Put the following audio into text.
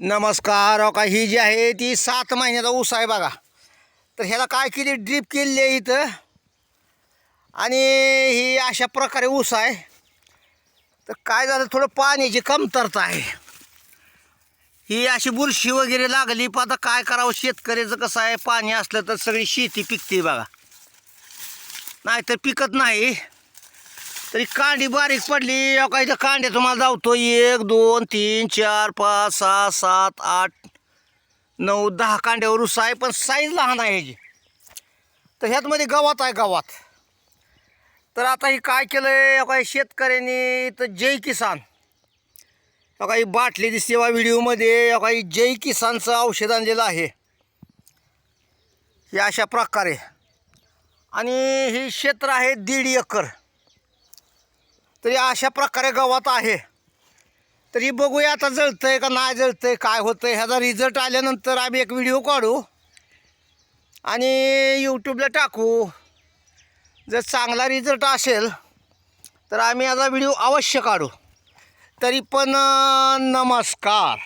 नमस्कार. हो का, ही जी आहे ती 7 महिन्याचा ऊस आहे बघा. तर ह्याला काय केली, ड्रीप केलेली आहे इथं. आणि ही अशा प्रकारे ऊस आहे. तर काय झालं, थोडं पाण्याची कमतरता आहे. ही अशी बुरशी वगैरे लागली. पण आता काय करावं, शेतकऱ्याचं कसं आहे, पाणी असलं तर सगळी शेती पिकते बघा, नाहीतर पिकत नाही. तरी कांडी बारीक पडली. हो का, इथं कांड्या तुम्हाला जावतो 1 2 3 4 5 6 7 8 9 10 कांड्यावर ऊस आहे. पण साईज लहान आहे ह्याची. तर ह्यातमध्ये गवात आहे, गवात. तर आता ही काय केलं आहे, काही शेतकऱ्यांनी तर जय किसान, काही बाटली दिसते बा व्हिडिओमध्ये, काही जय किसानचं औषध आणलेलं आहे हे अशा प्रकारे. आणि ही क्षेत्र आहे 1.5 एकर. तरी अशा प्रकारे गवात आहे. तरी बघूया आता जळतंय का नाही जळतंय, काय होतंय. ह्याचा रिझल्ट आल्यानंतर आम्ही एक व्हिडिओ काढू आणि यूट्यूबला टाकू. जर चांगला रिझल्ट असेल तर आम्ही याचा व्हिडिओ अवश्य काढू. तरी पण नमस्कार.